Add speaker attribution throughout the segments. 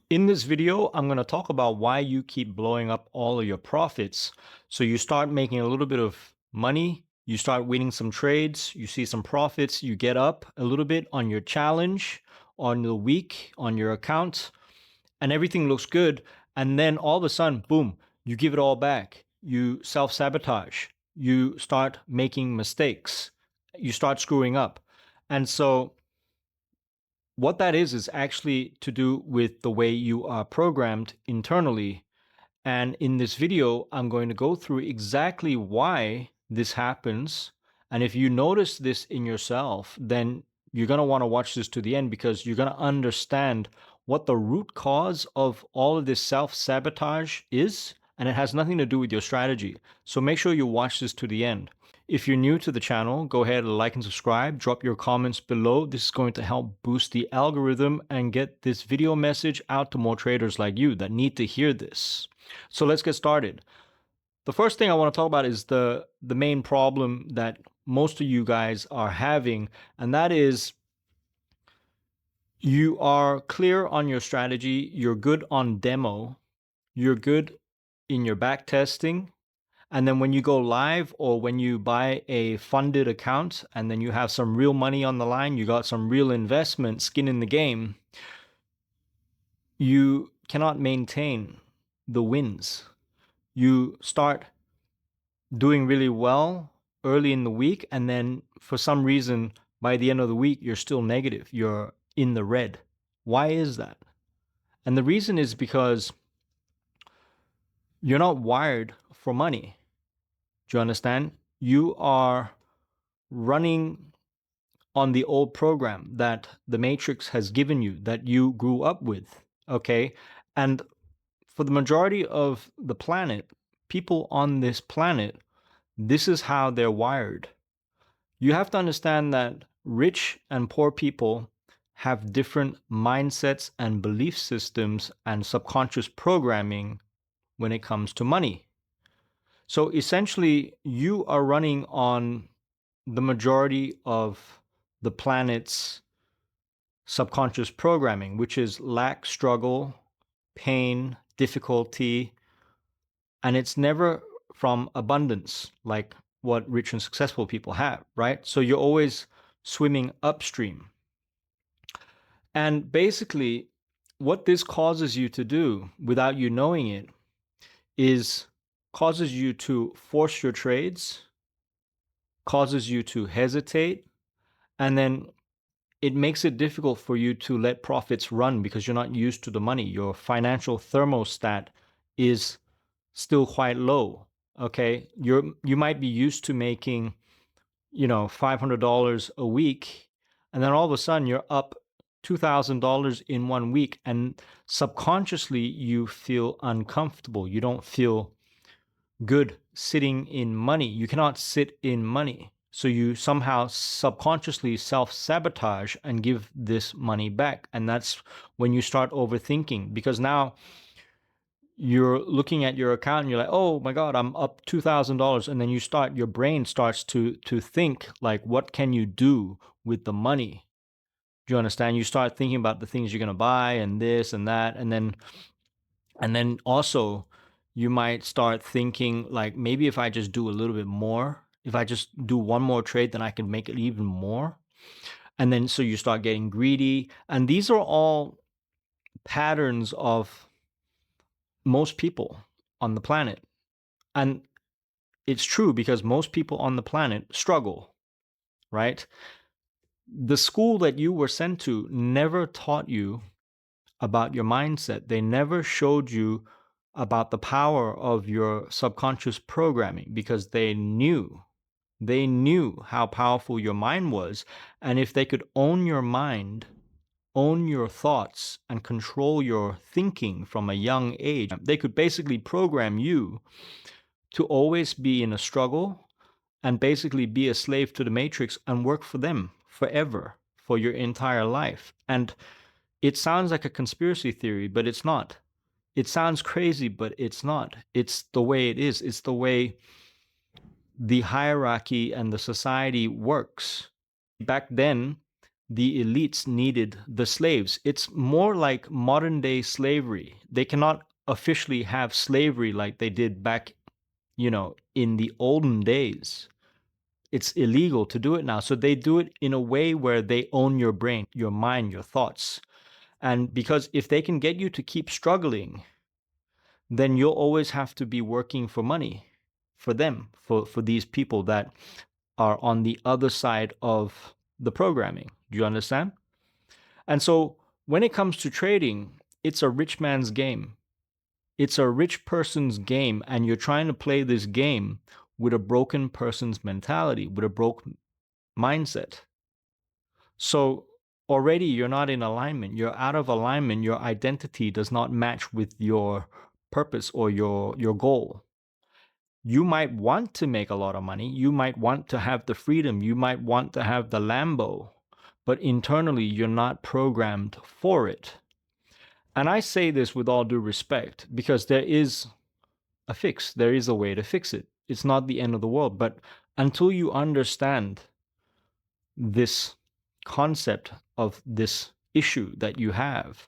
Speaker 1: In this video, I'm going to talk about why you keep blowing up all of your profits. So you start making a little bit of money, you start winning some trades, you see some profits, you get up a little bit on your challenge, on the week, on your account, and everything looks good. And then all of a sudden, boom, you give it all back. You self-sabotage. You start making mistakes. You start screwing up. And so what that is actually to do with the way you are programmed internally. And in this video, I'm going to go through exactly why this happens. And if you notice this in yourself, then you're going to want to watch this to the end because you're going to understand what the root cause of all of this self-sabotage is. And it has nothing to do with your strategy. So make sure you watch this to the end. If you're new to the channel, go ahead and like and subscribe. Drop your comments below. This is going to help boost the algorithm and get this video message out to more traders like you that need to hear this. So let's get started. The first thing I want to talk about is the main problem that most of you guys are having, and that is you are clear on your strategy, you're good on demo, you're good in your back testing, and then when you go live or when you buy a funded account and then you have some real money on the line, you got some real investment skin in the game, you cannot maintain the wins. You start doing really well early in the week, and then for some reason, by the end of the week, you're still negative. You're in the red. Why is that? And the reason is because you're not wired for money. Do you understand? You are running on the old program that the Matrix has given you, that you grew up with, okay? And for the majority of the planet, people on this planet, this is how they're wired. You have to understand that rich and poor people have different mindsets and belief systems and subconscious programming when it comes to money. So essentially, you are running on the majority of the planet's subconscious programming, which is lack, struggle, pain, difficulty, and it's never from abundance like what rich and successful people have, right? So you're always swimming upstream. And basically, what this causes you to do without you knowing it is causes you to force your trades, causes you to hesitate, and then it makes it difficult for you to let profits run because you're not used to the money. Your financial thermostat is still quite low. Okay, you might be used to making, $500 a week, and then all of a sudden you're up $2,000 in 1 week, and subconsciously you feel uncomfortable. You don't feel good sitting in money. You cannot sit in money. So you somehow subconsciously self-sabotage and give this money back. And that's when you start overthinking, because now you're looking at your account and you're like, oh my God, I'm up $2,000. And then your brain starts to think like, what can you do with the money? Do you understand? You start thinking about the things you're going to buy and this and that. And then also you might start thinking like, maybe if I just do a little bit more, if I just do one more trade, then I can make it even more. And then so you start getting greedy. And these are all patterns of most people on the planet. And it's true because most people on the planet struggle, right? The school that you were sent to never taught you about your mindset. They never showed you about the power of your subconscious programming because they knew how powerful your mind was. And if they could own your mind, own your thoughts, and control your thinking from a young age, they could basically program you to always be in a struggle and basically be a slave to the matrix and work for them forever for your entire life. And it sounds like a conspiracy theory, but it's not. It sounds crazy, but it's not. It's the way it is. It's the way the hierarchy and the society works. Back then, the elites needed the slaves. It's more like modern day slavery. They cannot officially have slavery like they did back, in the olden days. It's illegal to do it now. So they do it in a way where they own your brain, your mind, your thoughts. And because if they can get you to keep struggling, then you'll always have to be working for money for them, for these people that are on the other side of the programming. Do you understand? And so when it comes to trading, it's a rich man's game. It's a rich person's game, and you're trying to play this game with a broken person's mentality, with a broken mindset. So already you're not in alignment. You're out of alignment. Your identity does not match with your purpose or your goal. You might want to make a lot of money. You might want to have the freedom. You might want to have the Lambo, but internally you're not programmed for it. And I say this with all due respect because there is a fix. There is a way to fix it. It's not the end of the world. But until you understand this concept of this issue that you have,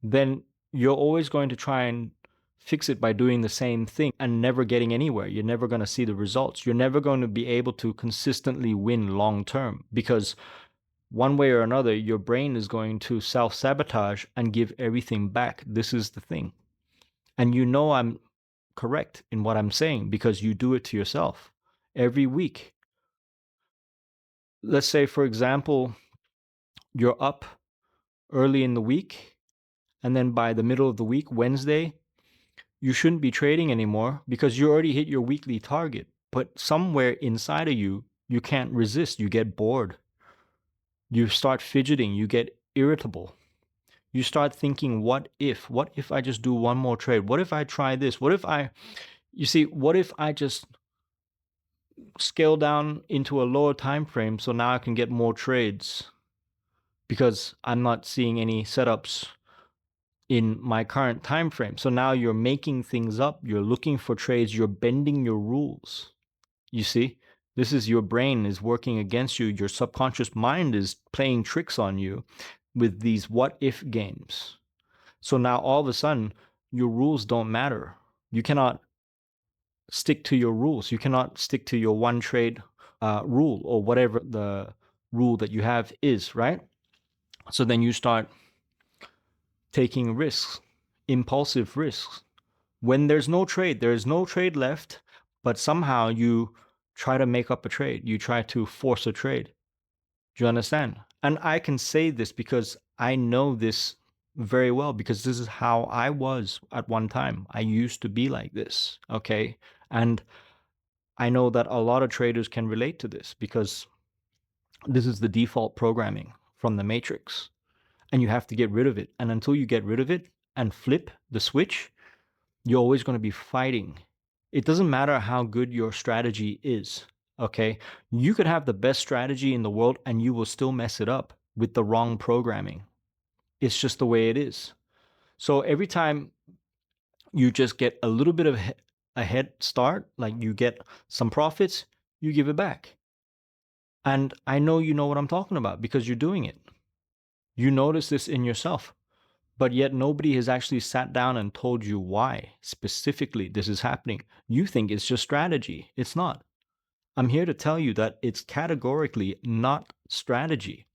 Speaker 1: then you're always going to try and fix it by doing the same thing and never getting anywhere. You're never going to see the results. You're never going to be able to consistently win long term because one way or another, your brain is going to self-sabotage and give everything back. This is the thing. And I'm correct in what I'm saying because you do it to yourself every week. Let's say, for example, you're up early in the week, and then by the middle of the week, Wednesday, you shouldn't be trading anymore because you already hit your weekly target. But somewhere inside of you, you can't resist. You get bored. You start fidgeting. You get irritable. You start thinking, what if? What if I just do one more trade? What if I try this? What if I just scale down into a lower time frame so now I can get more trades because I'm not seeing any setups in my current time frame. So now you're making things up, you're looking for trades, you're bending your rules. You see, this is your brain is working against you. Your subconscious mind is playing tricks on you with these what if games. So now all of a sudden your rules don't matter. You cannot stick to your rules. You cannot stick to your one trade rule or whatever the rule that you have is, right? So then you start taking risks, impulsive risks. When there is no trade left, but somehow you try to make up a trade. You try to force a trade. Do you understand? And I can say this because I know this very well because this is how I was at one time. I used to be like this, okay? And I know that a lot of traders can relate to this because this is the default programming from the matrix and you have to get rid of it. And until you get rid of it and flip the switch, you're always going to be fighting. It doesn't matter how good your strategy is, okay? You could have the best strategy in the world and you will still mess it up with the wrong programming. It's just the way it is. So every time you just get a little bit of a head start, like you get some profits, you give it back. And I know you know what I'm talking about because you're doing it. You notice this in yourself, but yet nobody has actually sat down and told you why specifically this is happening. You think it's just strategy. It's not. I'm here to tell you that it's categorically not strategy.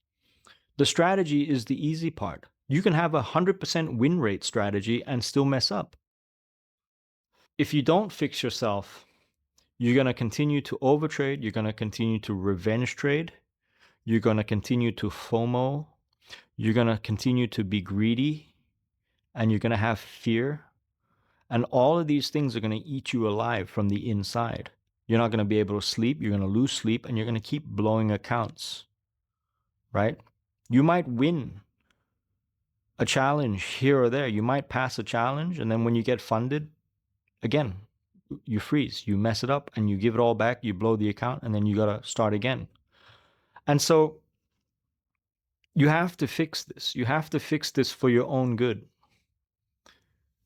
Speaker 1: The strategy is the easy part. You can have 100% win rate strategy and still mess up. If you don't fix yourself, you're going to continue to overtrade. You're going to continue to revenge trade. You're going to continue to FOMO. You're going to continue to be greedy. And you're going to have fear. And all of these things are going to eat you alive from the inside. You're not going to be able to sleep. You're going to lose sleep. And you're going to keep blowing accounts. Right? You might win a challenge here or there. You might pass a challenge. And then when you get funded, again, you freeze, you mess it up and you give it all back, you blow the account, and then you got to start again. And so you have to fix this. You have to fix this for your own good,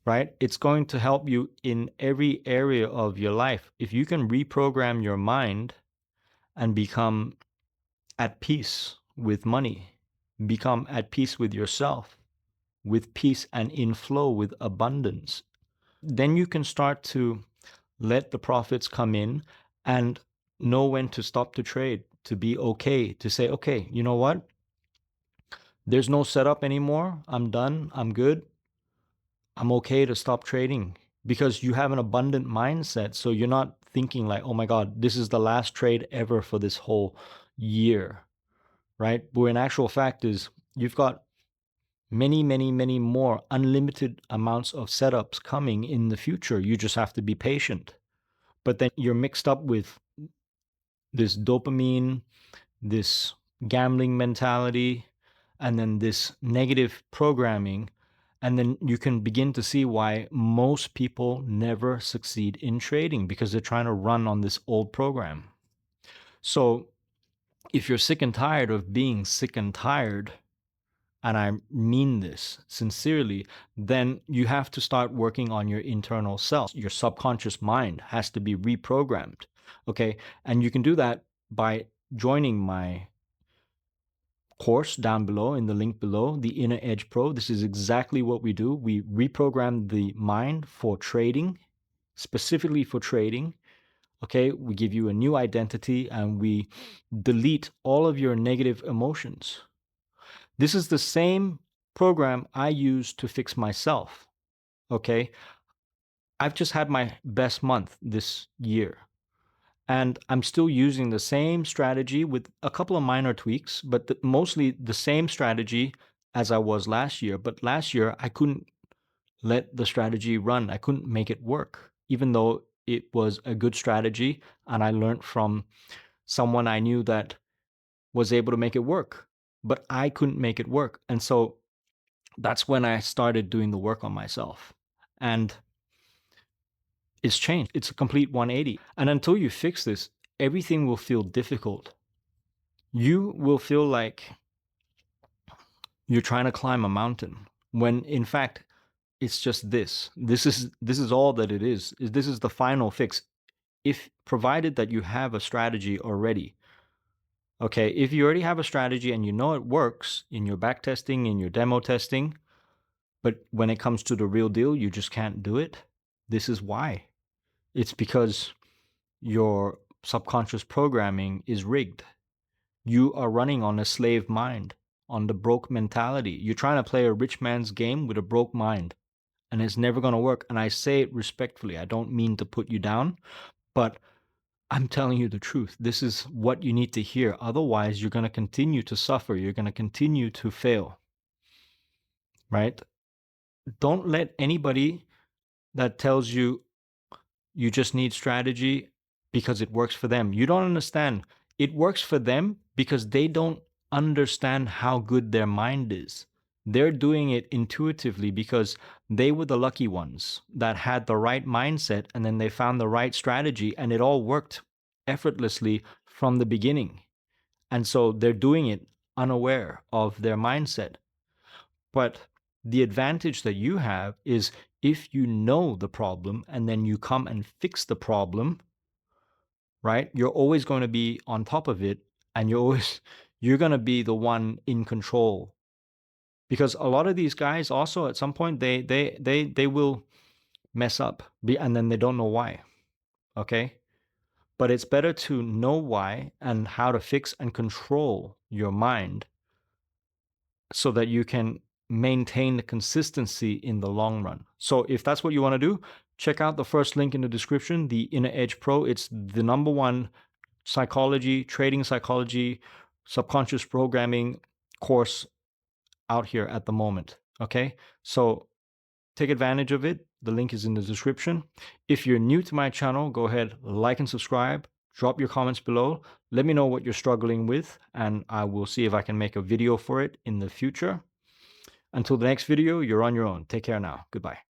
Speaker 1: right? It's going to help you in every area of your life. If you can reprogram your mind and become at peace with money, become at peace with yourself, with peace and in flow with abundance, then you can start to let the profits come in and know when to stop the trade, to be okay, to say, okay, you know what? There's no setup anymore. I'm done. I'm good. I'm okay to stop trading because you have an abundant mindset. So you're not thinking like, oh my God, this is the last trade ever for this whole year, right? But in actual fact is you've got many, many, many more unlimited amounts of setups coming in the future. You just have to be patient. But then you're mixed up with this dopamine, this gambling mentality, and then this negative programming. And then you can begin to see why most people never succeed in trading because they're trying to run on this old program. So if you're sick and tired of being sick and tired, and I mean this sincerely, then you have to start working on your internal self. Your subconscious mind has to be reprogrammed. Okay. And you can do that by joining my course down below in the link below, the Inner Edge Pro. This is exactly what we do. We reprogram the mind for trading, specifically for trading. Okay. We give you a new identity and we delete all of your negative emotions. This is the same program I use to fix myself. Okay. I've just had my best month this year. And I'm still using the same strategy with a couple of minor tweaks, but mostly the same strategy as I was last year. But last year, I couldn't let the strategy run. I couldn't make it work, even though it was a good strategy. And I learned from someone I knew that was able to make it work, but I couldn't make it work. And so that's when I started doing the work on myself. And it's changed. It's a complete 180. And until you fix this, everything will feel difficult. You will feel like you're trying to climb a mountain when in fact it's just this. This is all that it is. This is the final fix. If provided that you have a strategy already. Okay, if you already have a strategy and you know it works in your back testing, in your demo testing, but when it comes to the real deal, you just can't do it. This is why. It's because your subconscious programming is rigged. You are running on a slave mind, on the broke mentality. You're trying to play a rich man's game with a broke mind, and it's never going to work. And I say it respectfully. I don't mean to put you down, but I'm telling you the truth. This is what you need to hear. Otherwise, you're going to continue to suffer. You're going to continue to fail, right? Don't let anybody that tells you you just need strategy because it works for them. You don't understand. It works for them because they don't understand how good their mind is. They're doing it intuitively because they were the lucky ones that had the right mindset and then they found the right strategy and it all worked effortlessly from the beginning. And so they're doing it unaware of their mindset. But the advantage that you have is if you know the problem and then you come and fix the problem, right? You're always going to be on top of it and you're going to be the one in control. Because a lot of these guys also at some point they will mess up and then they don't know why. Okay? But it's better to know why and how to fix and control your mind so that you can maintain the consistency in the long run. So if that's what you want to do, check out the first link in the description, the Inner Edge Pro. It's the #1 psychology, trading psychology, subconscious programming course out here at the moment. Okay. So take advantage of it. The link is in the description. If you're new to my channel, go ahead, like and subscribe. Drop your comments below. Let me know what you're struggling with, and I will see if I can make a video for it in the future. Until the next video, you're on your own. Take care now. Goodbye.